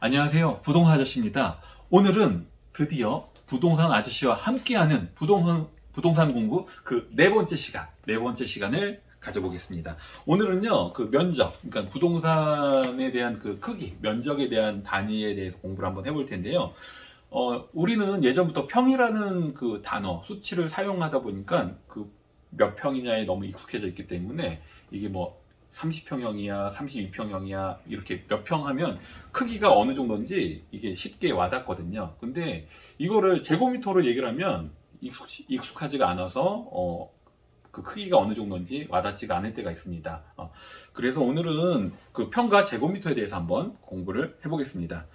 안녕하세요. 부동산 아저씨입니다. 오늘은 드디어 부동산 아저씨와 함께하는 부동산 공부 그 네 번째 시간을 가져보겠습니다. 오늘은요, 그 면적, 그러니까 부동산에 대한 그 크기, 면적에 대한 단위에 대해서 공부를 한번 해볼 텐데요. 우리는 예전부터 평이라는 그 단어, 수치를 사용하다 보니까 그 몇 평이냐에 너무 익숙해져 있기 때문에 이게 뭐 30평형이야, 32평형이야, 이렇게 몇 평 하면 크기가 어느 정도인지 이게 쉽게 와닿거든요. 근데 이거를 제곱미터로 얘기를 하면 익숙하지가 않아서 그 크기가 어느 정도인지 와닿지가 않을 때가 있습니다. 그래서 오늘은 그 평과 제곱미터에 대해서 한번 공부를 해보겠습니다.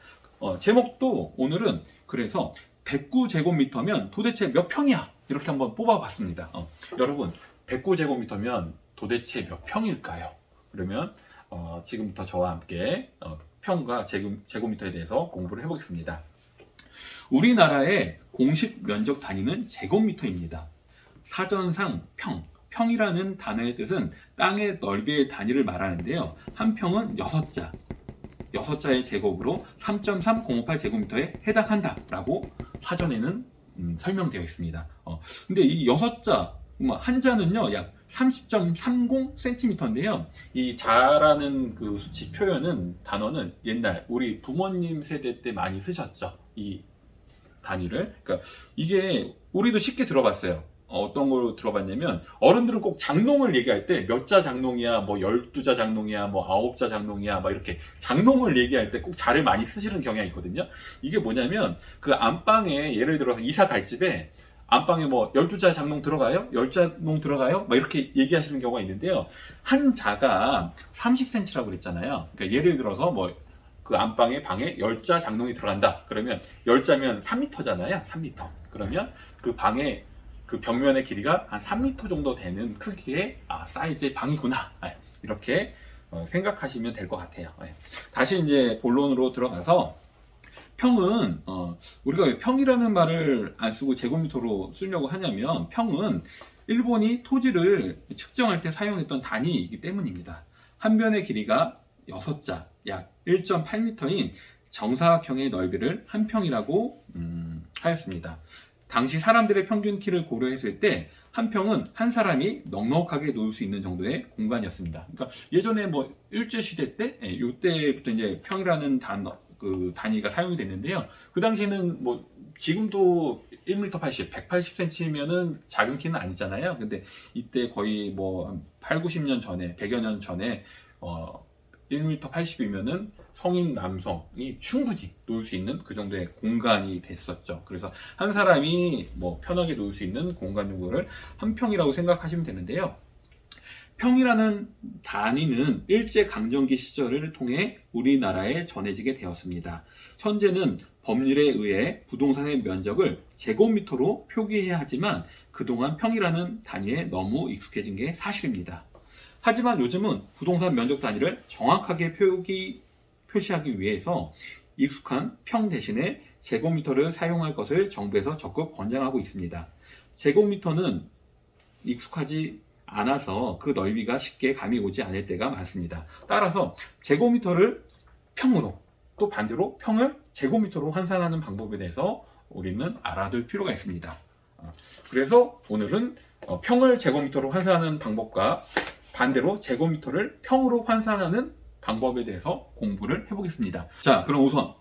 제목도 오늘은 그래서 109제곱미터면 도대체 몇 평이야? 이렇게 한번 뽑아봤습니다. 여러분, 109제곱미터면 도대체 몇 평일까요? 그러면 지금부터 저와 함께 평과 제곱미터에 대해서 공부를 해보겠습니다. 우리나라의 공식 면적 단위는 제곱미터입니다. 사전상 평이라는 단어의 뜻은 땅의 넓이의 단위를 말하는데요. 한 평은 6자의 제곱으로 3.3058제곱미터에 해당한다라고 사전에는 설명되어 있습니다. 근데 이 6자, 한자는요, 약 30.30cm인데요. 이 자라는 그 수치 단어는 옛날 우리 부모님 세대 때 많이 쓰셨죠. 이 단위를. 그러니까 이게 우리도 쉽게 들어봤어요. 어떤 걸 들어봤냐면 어른들은 꼭 장농을 얘기할 때 몇 자 장농이야, 뭐 12자 장농이야, 뭐 9자 장농이야, 막 이렇게 장농을 얘기할 때 꼭 자를 많이 쓰시는 경향이 있거든요. 이게 뭐냐면 그 안방에 예를 들어서 이사 갈 집에 안방에 뭐 12자 장농 들어가요? 10자농 들어가요? 막 이렇게 얘기하시는 경우가 있는데요. 한 자가 30cm라고 그랬잖아요. 그러니까 예를 들어서 뭐 그 안방에 방에 10자 장농이 들어간다. 그러면 10자면 3m잖아요. 3m. 그러면 그 방에 그 벽면의 길이가 한 3m 정도 되는 크기의 사이즈의 방이구나. 이렇게 생각하시면 될 것 같아요. 다시 이제 본론으로 들어가서 평은 우리가 왜 평이라는 말을 안 쓰고 제곱미터로 쓰려고 하냐면 평은 일본이 토지를 측정할 때 사용했던 단위이기 때문입니다. 한 변의 길이가 6자, 약 1.8m인 정사각형의 넓이를 한 평이라고 하였습니다. 당시 사람들의 평균 키를 고려했을 때 한 평은 한 사람이 넉넉하게 놓을 수 있는 정도의 공간이었습니다. 그러니까 예전에 뭐 일제시대 때, 이때부터 이제 평이라는 단위가 사용이 됐는데요. 그 당시에는 뭐 지금도 1m 80, 180cm면은 작은 키는 아니잖아요. 근데 이때 거의 뭐 8, 90년 전에, 100여 년 전에 1m 80이면은 성인 남성이 충분히 놓을 수 있는 그 정도의 공간이 됐었죠. 그래서 한 사람이 뭐 편하게 놓을 수 있는 공간 정도를 한 평이라고 생각하시면 되는데요. 평이라는 단위는 일제강점기 시절을 통해 우리나라에 전해지게 되었습니다. 현재는 법률에 의해 부동산의 면적을 제곱미터로 표기해야 하지만 그동안 평이라는 단위에 너무 익숙해진 게 사실입니다. 하지만 요즘은 부동산 면적 단위를 정확하게 표시하기 위해서 익숙한 평 대신에 제곱미터를 사용할 것을 정부에서 적극 권장하고 있습니다. 제곱미터는 익숙하지 않아서 그 넓이가 쉽게 감이 오지 않을 때가 많습니다. 따라서 제곱미터를 평으로, 또 반대로 평을 제곱미터로 환산하는 방법에 대해서 우리는 알아둘 필요가 있습니다. 그래서 오늘은 평을 제곱미터로 환산하는 방법과 반대로 제곱미터를 평으로 환산하는 방법에 대해서 공부를 해보겠습니다. 자, 그럼 우선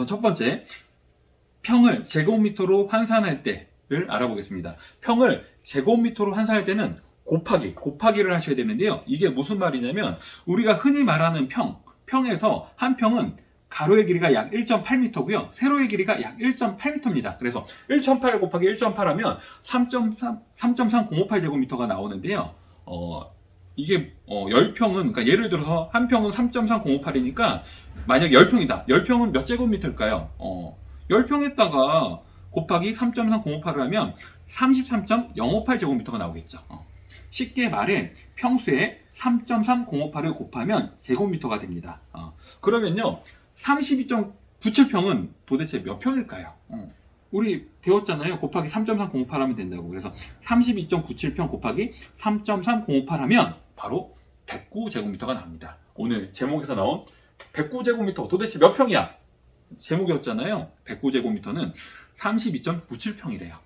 첫 번째, 평을 제곱미터로 환산할 때를 알아보겠습니다. 평을 제곱미터로 환산할 때는 곱하기를 하셔야 되는데요. 이게 무슨 말이냐면 우리가 흔히 말하는 평에서 한 평은 가로의 길이가 약 1.8m고요. 세로의 길이가 약 1.8m입니다. 그래서 1.8 곱하기 1.8 하면 3.3058제곱미터가 나오는데요. 이게 10평은, 그러니까 예를 들어서 한 평은 3.3058이니까 만약 10평이다. 10평은 몇 제곱미터일까요? 10평에다가 곱하기 3.3058을 하면 33.058제곱미터가 나오겠죠. 쉽게 말해 평수에 3.3058을 곱하면 제곱미터가 됩니다. 그러면요, 32.97평은 도대체 몇 평일까요? 우리 배웠잖아요. 곱하기 3.3058 하면 된다고. 그래서 32.97평 곱하기 3.3058 하면 바로 109제곱미터가 나옵니다. 오늘 제목에서 나온 109제곱미터 도대체 몇 평이야? 제목이었잖아요. 109제곱미터는 32.97평이래요.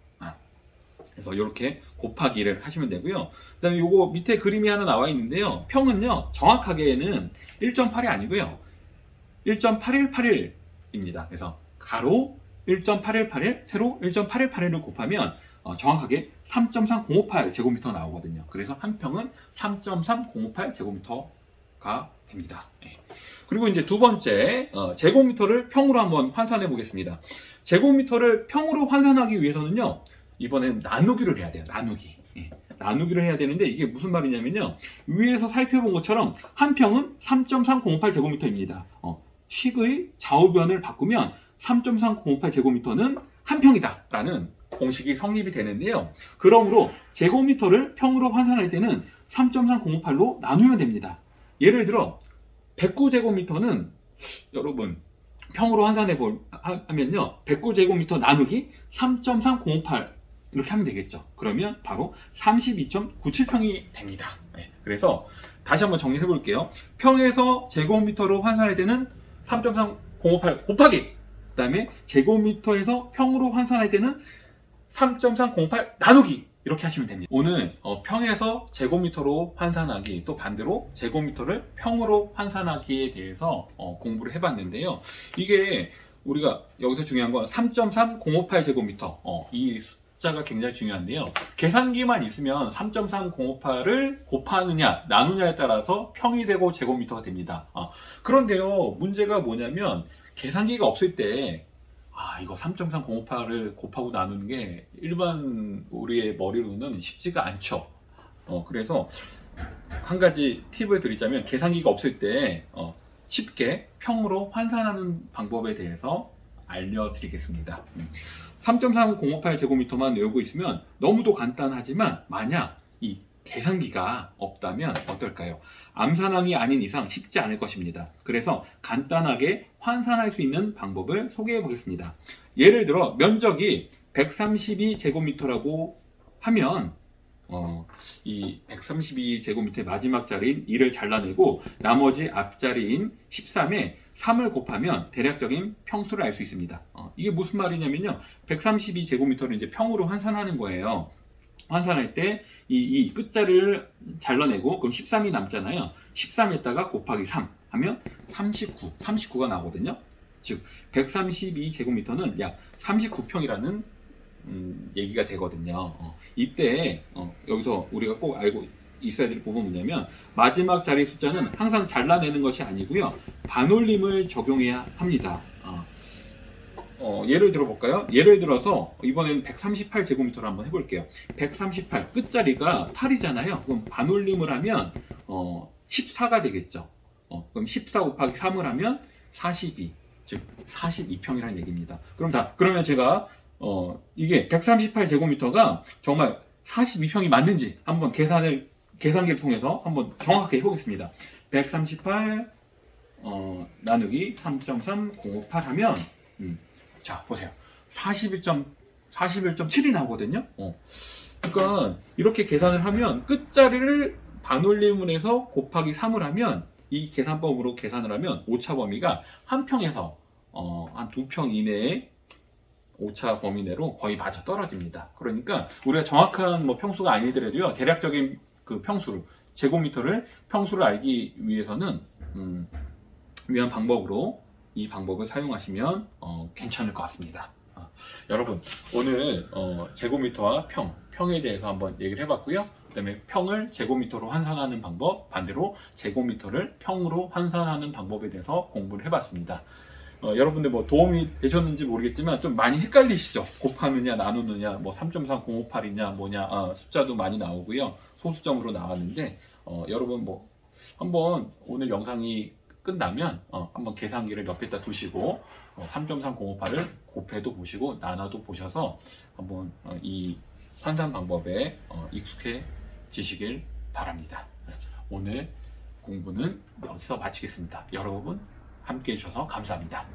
그래서 이렇게 곱하기를 하시면 되고요. 그 다음에 요거 밑에 그림이 하나 나와 있는데요. 평은요, 정확하게는 1.8이 아니고요. 1.8181입니다. 그래서 가로 1.8181, 세로 1.8181을 곱하면 정확하게 3.3058제곱미터 나오거든요. 그래서 한 평은 3.3058제곱미터가 됩니다. 그리고 이제 두 번째, 제곱미터를 평으로 한번 환산해 보겠습니다. 제곱미터를 평으로 환산하기 위해서는요, 이번엔 나누기를 해야 돼요. 나누기를 해야 되는데 이게 무슨 말이냐면요, 위에서 살펴본 것처럼 한 평은 3.3058제곱미터입니다. 식의 좌우변을 바꾸면 3.3058제곱미터는 한 평이다 라는 공식이 성립이 되는데요. 그러므로 제곱미터를 평으로 환산할 때는 3.3058로 나누면 됩니다. 예를 들어 109제곱미터는 여러분 평으로 환산해 하면요, 109제곱미터 나누기 3.3058 이렇게 하면 되겠죠. 그러면 바로 32.97평이 됩니다. 그래서 다시 한번 정리해 볼게요. 평에서 제곱미터로 환산할 때는 3.3058 곱하기, 그 다음에 제곱미터에서 평으로 환산할 때는 3.308 나누기, 이렇게 하시면 됩니다. 오늘 평에서 제곱미터로 환산하기, 또 반대로 제곱미터를 평으로 환산하기에 대해서 공부를 해봤는데요. 이게 우리가 여기서 중요한 건 3.3058제곱미터, 이 숫자가 굉장히 중요한데요. 계산기만 있으면 3.3058을 곱하느냐 나누냐에 따라서 평이 되고 제곱미터가 됩니다. 그런데요, 문제가 뭐냐면 계산기가 없을 때 이거 3.3058을 곱하고 나누는 게 일반 우리의 머리로는 쉽지가 않죠. 그래서 한 가지 팁을 드리자면, 계산기가 없을 때 쉽게 평으로 환산하는 방법에 대해서 알려드리겠습니다. 3.3058제곱미터만 외우고 있으면 너무도 간단하지만, 만약 이 계산기가 없다면 어떨까요? 암산왕이 아닌 이상 쉽지 않을 것입니다. 그래서 간단하게 환산할 수 있는 방법을 소개해 보겠습니다. 예를 들어 면적이 132제곱미터라고 하면 이 132제곱미터의 마지막 자리인 2를 잘라내고 나머지 앞자리인 13에 3을 곱하면 대략적인 평수를 알 수 있습니다. 이게 무슨 말이냐면요, 132제곱미터를 이제 평으로 환산하는 거예요. 환산할 때 이 끝자리를 잘라내고 그럼 13이 남잖아요. 13에다가 곱하기 3 하면 39가 나오거든요. 즉 132제곱미터는 약 39평이라는 얘기가 되거든요. 이때 여기서 우리가 꼭 알고 있어야 될 부분은 뭐냐면, 마지막 자리 숫자는 항상 잘라내는 것이 아니고요, 반올림을 적용해야 합니다. 예를 들어 볼까요? 예를 들어서 이번에는 138제곱미터를 한번 해볼게요. 138 끝자리가 8이잖아요. 그럼 반올림을 하면 14가 되겠죠. 그럼 14 곱하기 3을 하면 42, 즉 42평이라는 얘기입니다. 그러면 제가 이게 138제곱미터가 정말 42평이 맞는지 한번 계산기를 통해서 한번 정확하게 해보겠습니다. 138 나누기 3.3058 하면 자, 보세요. 41.7이 나오거든요. 그러니까 이렇게 계산을 하면 끝자리를 반올림을 해서 곱하기 3을 하면, 이 계산법으로 계산을 하면 오차 범위가 한 평에서 한 2평 이내에 오차 범위 내로 거의 맞아 떨어집니다. 그러니까 우리가 정확한 평수가 아니더라도요, 대략적인 그 평수를, 제곱미터를 평수를 알기 위해서는 위한 방법으로 이 방법을 사용하시면 괜찮을 것 같습니다. 여러분, 오늘 제곱미터와 평에 대해서 한번 얘기를 해봤고요. 그 다음에 평을 제곱미터로 환산하는 방법, 반대로 제곱미터를 평으로 환산하는 방법에 대해서 공부를 해봤습니다. 여러분들 도움이 되셨는지 모르겠지만 좀 많이 헷갈리시죠? 곱하느냐 나누느냐, 3.3058이냐 뭐냐, 숫자도 많이 나오고요, 소수점으로 나왔는데 여러분 한번 오늘 영상이 끝나면 한번 계산기를 옆에다 두시고 3.3058을 곱해도 보시고 나눠도 보셔서 한번 이 환산 방법에 익숙해지시길 바랍니다. 오늘 공부는 여기서 마치겠습니다. 여러분 함께 해주셔서 감사합니다.